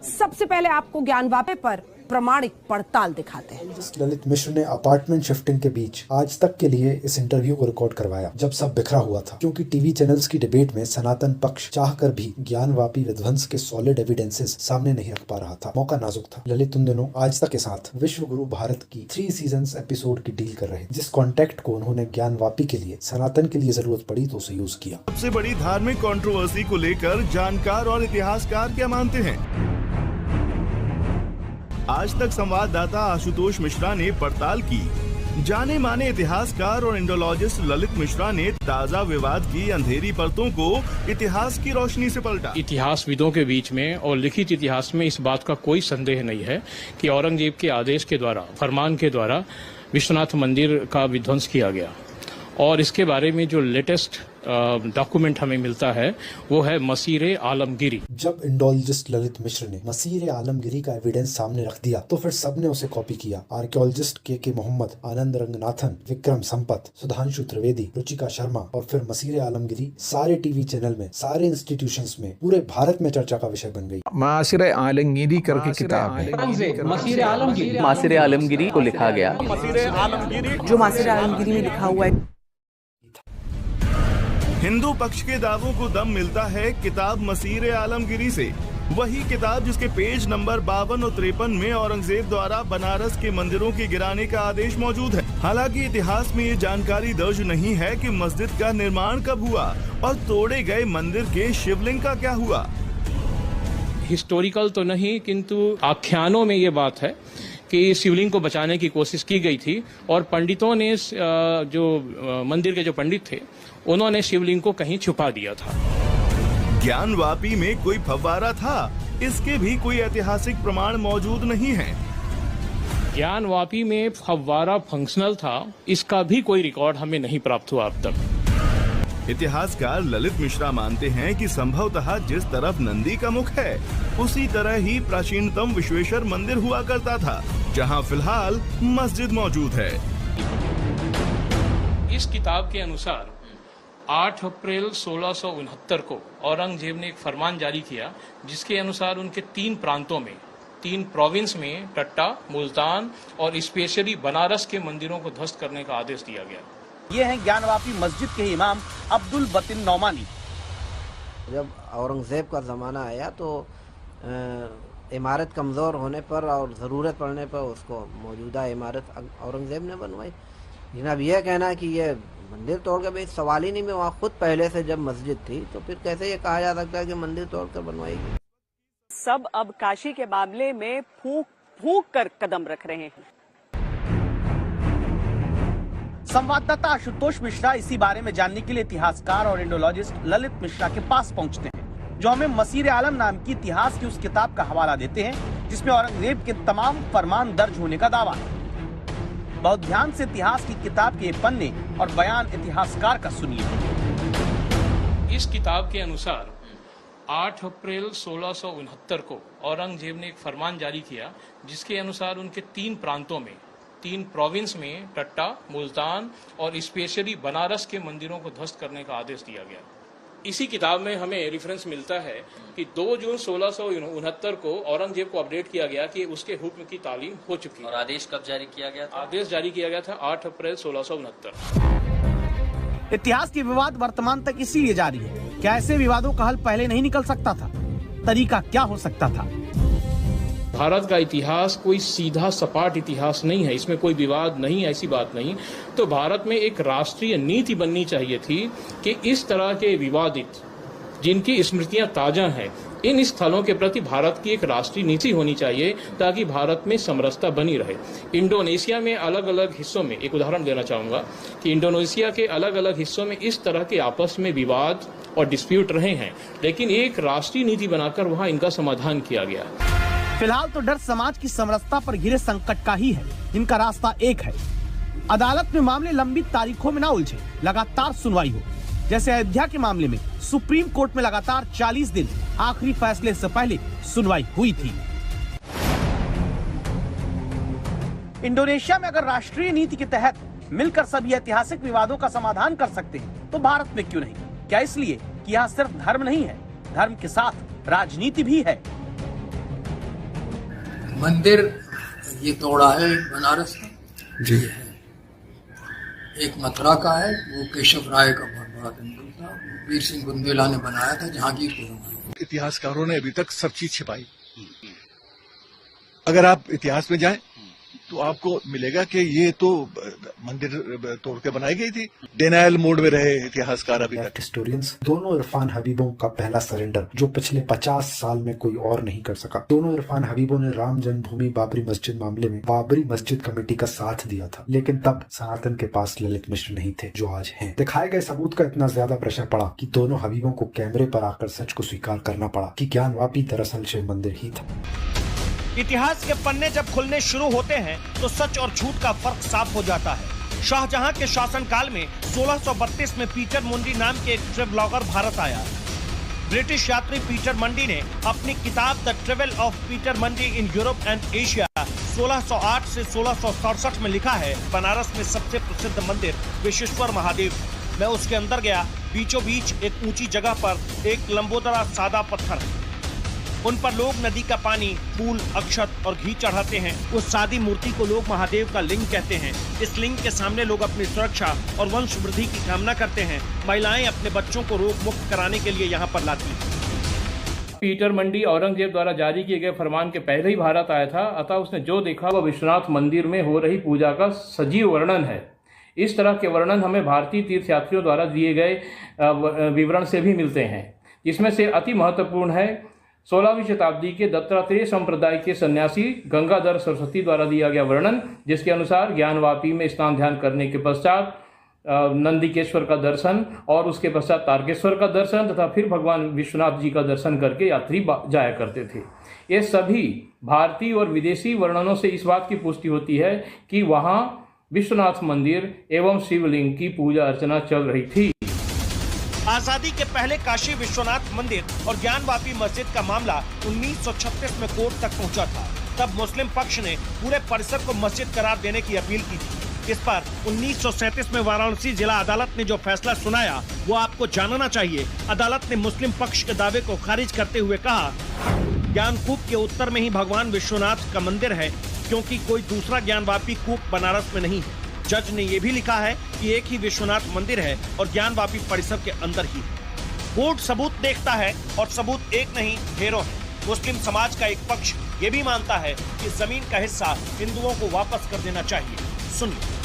सबसे पहले आपको ज्ञानवापी पर प्रमाणिक पड़ताल दिखाते हैं। ललित मिश्र ने अपार्टमेंट शिफ्टिंग के बीच आज तक के लिए इस इंटरव्यू को रिकॉर्ड करवाया जब सब बिखरा हुआ था, क्योंकि टीवी चैनल्स की डिबेट में सनातन पक्ष चाहकर भी ज्ञानवापी विध्वंस के सॉलिड एविडेंसेस सामने नहीं रख पा रहा था। मौका नाजुक था। ललित उन दिनों आज तक के साथ विश्व गुरु भारत की 3 सीजन्स एपिसोड की डील कर रहे। जिस कॉन्टेक्ट को उन्होंने ज्ञानवापी के लिए सनातन के लिए जरूरत पड़ी तो उसे यूज किया। सबसे बड़ी धार्मिक कंट्रोवर्सी को लेकर जानकार और इतिहासकार क्या मानते हैं? आज तक संवाददाता आशुतोष मिश्रा ने पड़ताल की। जाने माने इतिहासकार और इंडोलॉजिस्ट ललित मिश्रा ने ताजा विवाद की अंधेरी परतों को इतिहास की रोशनी से पलटा। इतिहासविदों के बीच में और लिखित इतिहास में इस बात का कोई संदेह नहीं है कि औरंगजेब के आदेश के द्वारा, फरमान के द्वारा विश्वनाथ मंदिर का विध्वंस किया गया। और इसके बारे में जो लेटेस्ट डॉक्यूमेंट हमें मिलता है वो है मसीरे आलमगिरी। जब इंडोलॉजिस्ट ललित मिश्र ने मसीरे आलमगिरी का एविडेंस सामने रख दिया तो फिर सबने उसे कॉपी किया। आर्कियोलॉजिस्ट के मोहम्मद, आनंद रंगनाथन, विक्रम संपत, सुधांशु त्रिवेदी, रुचिका शर्मा और फिर मसीरे आलमगिरी सारे टीवी चैनल में, सारे इंस्टीट्यूशंस में, पूरे भारत में चर्चा का विषय बन गई। मसीरे आलमगिरी करके किताब है। मसीरे आलमगिरी को लिखा गया। जो मसीरे आलमगिरी में लिखा हुआ है। हिंदू पक्ष के दावों को दम मिलता है किताब मसीरे आलमगिरी से। वही किताब जिसके पेज नंबर 52 और 53 में औरंगजेब द्वारा बनारस के मंदिरों के गिराने का आदेश मौजूद है। हालांकि इतिहास में ये जानकारी दर्ज नहीं है कि मस्जिद का निर्माण कब हुआ और तोड़े गए मंदिर के शिवलिंग का क्या हुआ। हिस्टोरिकल तो नहीं, किंतु आख्यानों में ये बात है कि शिवलिंग को बचाने की कोशिश की गई थी और पंडितों ने, जो मंदिर के जो पंडित थे, उन्होंने शिवलिंग को कहीं छुपा दिया था। ज्ञानवापी में कोई फव्वारा था, इसके भी कोई ऐतिहासिक प्रमाण मौजूद नहीं है। ज्ञानवापी में फव्वारा फंक्शनल था, इसका भी कोई रिकॉर्ड हमें नहीं प्राप्त हुआ अब तक। इतिहासकार ललित मिश्रा मानते हैं कि संभवतः जिस तरफ नंदी का मुख है उसी तरह ही प्राचीनतम विश्वेश्वर मंदिर हुआ करता था, जहां फिलहाल मस्जिद मौजूद है। इस किताब के अनुसार 8 अप्रैल 1669 को औरंगजेब ने एक फरमान जारी किया जिसके अनुसार उनके 3 प्रांतों में, 3 प्रोविंस में, टट्टा, मुल्तान और स्पेशली बनारस के मंदिरों को ध्वस्त करने का आदेश दिया गया। ये हैं ज्ञानवापी मस्जिद के इमाम अब्दुल बतिन नौमानी। जब औरंगजेब का ज़माना आया तो इमारत कमज़ोर होने पर और ज़रूरत पड़ने पर उसको मौजूदा इमारत औरंगजेब ने बनवाई। लेकिन अब यह कहना है कि ये मंदिर तोड़ कर, भाई सवाल ही नहीं में, वहाँ खुद पहले से जब मस्जिद थी तो फिर कैसे ये कहा जा सकता है कि मंदिर तोड़कर बनवाई गई। सब अब काशी के मामले में फूंक फूंक कर कदम रख रहे हैं। संवाददाता आशुतोष मिश्रा इसी बारे में जानने के लिए इतिहासकार और इंडोलॉजिस्ट ललित मिश्रा के पास पहुंचते हैं, जो हमें मसीरे आलम नाम की इतिहास की उस किताब का हवाला देते हैं जिसमें औरंगजेब के तमाम फरमान दर्ज होने का दावा है। बहुत ध्यान से इतिहास की किताब के पन्ने और बयान इतिहासकार का सुनिए। इस किताब के अनुसार 8 अप्रैल 1669 को औरंगजेब ने एक फरमान जारी किया जिसके अनुसार उनके 3 प्रांतों में, 3 प्रोविंस में, टट्टा, मुल्तान और स्पेशली बनारस के मंदिरों को ध्वस्त करने का आदेश दिया गया। इसी किताब में हमें रेफरेंस मिलता है कि 2 जून 1669 को औरंगजेब को अपडेट किया गया कि उसके हुक्म की तालीम हो चुकी है। और आदेश कब जारी किया गया था? आदेश जारी किया गया था 8 अप्रैल 1669। इतिहास के विवाद वर्तमान तक इसीलिए जारी है। क्या ऐसे विवादों का हल पहले नहीं निकल सकता था? तरीका क्या हो सकता था? भारत का इतिहास कोई सीधा सपाट इतिहास नहीं है, इसमें कोई विवाद नहीं, ऐसी बात नहीं। तो भारत में एक राष्ट्रीय नीति बननी चाहिए थी कि इस तरह के विवादित, जिनकी स्मृतियां ताजा हैं, इन स्थलों के प्रति भारत की एक राष्ट्रीय नीति होनी चाहिए ताकि भारत में समरसता बनी रहे। इंडोनेशिया में अलग अलग हिस्सों में, एक उदाहरण देना चाहूंगा कि इंडोनेशिया के अलग अलग हिस्सों में इस तरह के आपस में विवाद और डिस्प्यूट रहे हैं, लेकिन एक राष्ट्रीय नीति बनाकर वहां इनका समाधान किया गया। फिलहाल तो डर समाज की समरसता पर घिरे संकट का ही है, जिनका रास्ता एक है, अदालत में मामले लंबित तारीखों में न उलझे, लगातार सुनवाई हो। जैसे अयोध्या के मामले में सुप्रीम कोर्ट में लगातार 40 दिन आखिरी फैसले से पहले सुनवाई हुई थी। इंडोनेशिया में अगर राष्ट्रीय नीति के तहत मिलकर सभी ऐतिहासिक विवादों का समाधान कर सकते हैं तो भारत में क्यों नहीं? क्या इसलिए कि यहाँ सिर्फ धर्म नहीं है, धर्म के साथ राजनीति भी है। मंदिर ये तोड़ा है बनारस का जी है, एक मथुरा का है, वो केशव राय का बहुत बड़ा टेम्पल था, वीर सिंह बुंदेला ने बनाया था, जहांगीर को बनाया। इतिहासकारों ने अभी तक सब चीज छिपाई। अगर आप इतिहास में जाएं तो आपको मिलेगा कि ये तो मंदिर तोड़ के बनाई गई थी। डिनायल मोड में रहे इतिहासकार अभी तक। हिस्टोरियंस दोनों इरफान हबीबों का पहला सरेंडर जो पिछले 50 साल में कोई और नहीं कर सका। दोनों इरफान हबीबों ने राम जन्मभूमि बाबरी मस्जिद मामले में बाबरी मस्जिद कमेटी का साथ दिया था, लेकिन तब सनातन के पास ललित मिश्र नहीं थे जो आज हैं। दिखाए गए सबूत का इतना ज्यादा प्रेशर पड़ा कि दोनों हबीबों को कैमरे पर आकर सच को स्वीकार करना पड़ा कि ज्ञानवापी दरअसल शिव मंदिर ही था। इतिहास के पन्ने जब खुलने शुरू होते हैं तो सच और झूठ का फर्क साफ हो जाता है। शाहजहां के शासनकाल में 1632 में पीटर मुंडी नाम के एक ट्रेवलॉगर भारत आया। ब्रिटिश यात्री पीटर मंडी ने अपनी किताब the travel of Peter Mandi in Europe and Asia 1608 से 1667 में लिखा है, बनारस में सबसे प्रसिद्ध मंदिर विश्वेश्वर महादेव। मैं उसके अंदर गया। बीचों बीच एक ऊंची जगह पर एक लंबोदरा सादा पत्थर है। उन पर लोग नदी का पानी, फूल, अक्षत और घी चढ़ाते हैं। उस सादी मूर्ति को लोग महादेव का लिंग कहते हैं। इस लिंग के सामने लोग अपनी सुरक्षा और वंश वृद्धि की कामना करते हैं। महिलाएं अपने बच्चों को रोग मुक्त कराने के लिए यहाँ पर लाती हैं। पीटर मंडी औरंगजेब द्वारा जारी किए गए फरमान के पहले ही भारत आया था, अतः उसने जो देखा वह विश्वनाथ मंदिर में हो रही पूजा का सजीव वर्णन है। इस तरह के वर्णन हमें भारतीय तीर्थयात्रियों द्वारा दिए गए विवरण से भी मिलते हैं, जिसमें से अति महत्वपूर्ण है 16वीं शताब्दी के दत्तात्रेय संप्रदाय के सन्यासी गंगाधर सरस्वती द्वारा दिया गया वर्णन, जिसके अनुसार ज्ञानवापी में स्नान ध्यान करने के पश्चात नंदिकेश्वर का दर्शन और उसके पश्चात तारकेश्वर का दर्शन तथा फिर भगवान विश्वनाथ जी का दर्शन करके यात्री जाया करते थे। ये सभी भारतीय और विदेशी वर्णनों से इस बात की पुष्टि होती है कि वहाँ विश्वनाथ मंदिर एवं शिवलिंग की पूजा अर्चना चल रही थी। आजादी के पहले काशी विश्वनाथ मंदिर और ज्ञानवापी मस्जिद का मामला 1936 में कोर्ट तक पहुंचा था। तब मुस्लिम पक्ष ने पूरे परिसर को मस्जिद करार देने की अपील की थी। इस पर 1937 में वाराणसी जिला अदालत ने जो फैसला सुनाया वो आपको जानना चाहिए। अदालत ने मुस्लिम पक्ष के दावे को खारिज करते हुए कहा, ज्ञानकूप के उत्तर में ही भगवान विश्वनाथ का मंदिर है, क्योंकि कोई दूसरा ज्ञानवापी कूप बनारस में नहीं है। जज ने यह भी लिखा है कि एक ही विश्वनाथ मंदिर है और ज्ञानवापी परिसर के अंदर ही। कोर्ट सबूत देखता है और सबूत एक नहीं ढेरों है। मुस्लिम समाज का एक पक्ष ये भी मानता है कि जमीन का हिस्सा हिंदुओं को वापस कर देना चाहिए। सुनिए।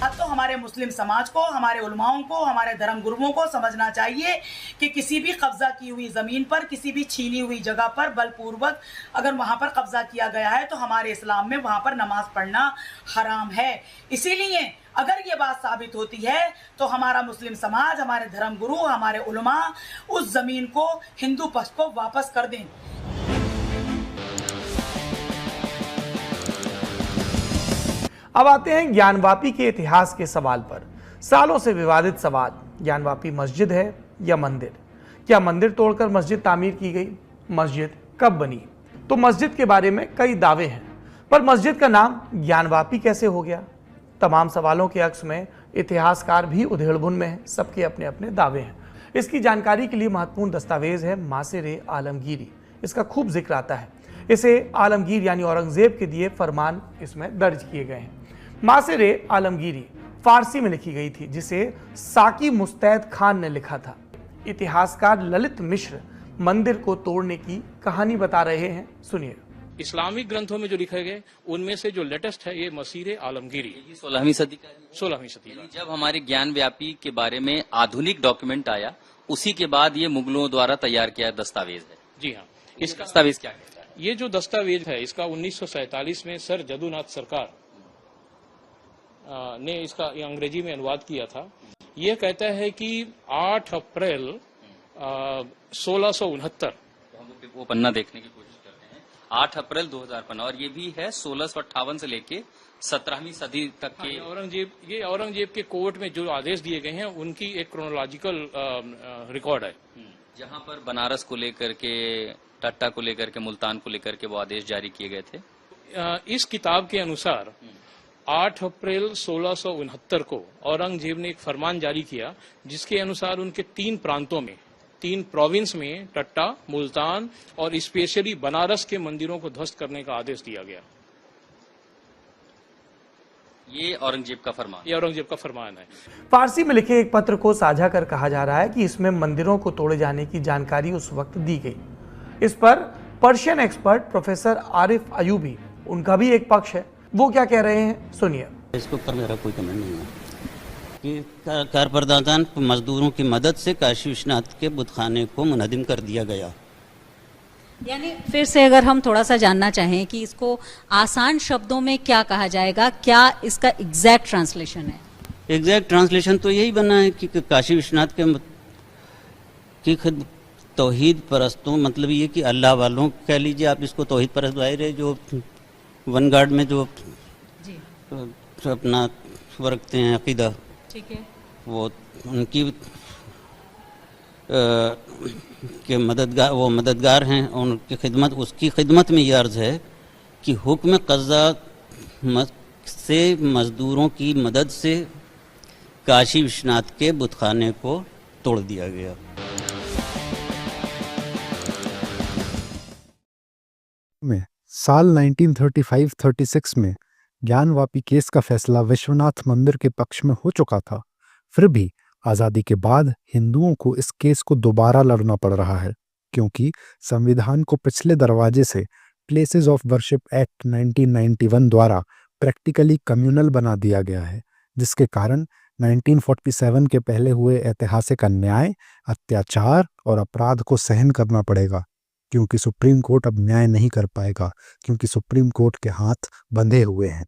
अब तो हमारे मुस्लिम समाज को, हमारे उलमाओं को, हमारे धर्म गुरुओं को समझना चाहिए कि किसी भी कब्जा की हुई ज़मीन पर, किसी भी छीनी हुई जगह पर बलपूर्वक अगर वहाँ पर कब्जा किया गया है तो हमारे इस्लाम में वहाँ पर नमाज पढ़ना हराम है। इसीलिए अगर ये बात साबित होती है तो हमारा मुस्लिम समाज, हमारे धर्म गुरु, हमारे उलमा उस ज़मीन को हिंदू पक्ष को वापस कर दें। अब आते हैं ज्ञानवापी के इतिहास के सवाल पर। सालों से विवादित सवाल, ज्ञानवापी मस्जिद है या मंदिर? क्या मंदिर तोड़कर मस्जिद तामीर की गई? मस्जिद कब बनी? तो मस्जिद के बारे में कई दावे हैं, पर मस्जिद का नाम ज्ञानवापी कैसे हो गया? तमाम सवालों के अक्स में इतिहासकार भी उधेड़बुन में हैं, सबके अपने अपने दावे हैं। इसकी जानकारी के लिए महत्वपूर्ण दस्तावेज है मासिर आलमगीरी। इसका खूब जिक्र आता है। इसे आलमगीर यानी औरंगजेब के दिए फरमान इसमें दर्ज किए गए हैं। मासिर आलमगीरी फारसी में लिखी गई थी, जिसे साकी मुस्तैद खान ने लिखा था। इतिहासकार ललित मिश्र मंदिर को तोड़ने की कहानी बता रहे हैं, सुनिए। इस्लामिक ग्रंथों में जो लिखे गए उनमें से जो लेटेस्ट है ये मसीर आलमगीरी, 16वीं सदी का। 16वीं सदी का। जब हमारे ज्ञानव्यापी के बारे में आधुनिक डॉक्यूमेंट आया, उसी के बाद ये मुगलों द्वारा तैयार किया दस्तावेज है। जी हाँ। इसका दस्तावेज क्या कहता है? ये जो दस्तावेज है इसका 1947 में सर जदुनाथ सरकार ने इसका अंग्रेजी में अनुवाद किया था। ये कहता है कि 8 अप्रैल 1669, वो पन्ना देखने की कोशिश करते हैं, 8 अप्रैल 2000 पन्ना, और ये भी है 1658 से लेके 17वीं सदी तक के। ये औरंगजेब के कोर्ट में जो आदेश दिए गए हैं उनकी एक क्रोनोलॉजिकल रिकॉर्ड है, जहां पर बनारस को लेकर के, टट्टा को लेकर के, मुल्तान को लेकर के वो आदेश जारी किए गए थे। इस किताब के अनुसार 8 अप्रैल 1669 को औरंगजेब ने एक फरमान जारी किया, जिसके अनुसार उनके 3 प्रांतों में 3 प्रोविंस में टट्टा, मुल्तान और स्पेशली बनारस के मंदिरों को ध्वस्त करने का आदेश दिया गया। ये औरंगजेब का फरमान है। फारसी में लिखे एक पत्र को साझा कर कहा जा रहा है कि इसमें मंदिरों को तोड़े जाने की जानकारी उस वक्त दी गई। इस पर Persian expert professor Arif Ayubi, उनका भी एक पक्ष है, वो क्या कह रहे हैं सुनिए। इसके ऊपर मेरा कोई कमेंट नहीं है कि कारपरदान मजदूरों की मदद से काशी विश्वनाथ के बुतखाने को मुनहदिम कर दिया गया। यानी फिर से अगर हम थोड़ा सा जानना चाहें कि इसको आसान शब्दों में क्या कहा जाएगा, क्या इसका एग्जैक्ट ट्रांसलेशन है? एग्जैक्ट ट्रांसलेशन तो यही बना है कि काशी विश्वनाथ की तौहीद परस्तों, मतलब ये कि अल्लाह वालों कह लीजिए आप इसको, तौहीद परस्त जाहिर है जो वन गार्ड में जो अपना रखते हैं अकीदा, ठीक है, वो उनकी के मददगार हैं और उनकी खिदमत, उसकी खिदमत में ये अर्ज़ है कि हुक्म क़ज़ा से मज़दूरों की मदद से काशी विश्वनाथ के बुतखाने को तोड़ दिया गया। में साल 1935-36 में ज्ञानवापी केस का फैसला विश्वनाथ मंदिर के पक्ष में हो चुका था। फिर भी आज़ादी के बाद हिंदुओं को इस केस को दोबारा लड़ना पड़ रहा है, क्योंकि संविधान को पिछले दरवाजे से प्लेसेस ऑफ वर्शिप एक्ट 1991 द्वारा प्रैक्टिकली कम्युनल बना दिया गया है, जिसके कारण 1947 के पहले हुए ऐतिहासिक अन्याय, अत्याचार और अपराध को सहन करना पड़ेगा, क्योंकि सुप्रीम कोर्ट अब न्याय नहीं कर पाएगा, क्योंकि सुप्रीम कोर्ट के हाथ बंधे हुए हैं।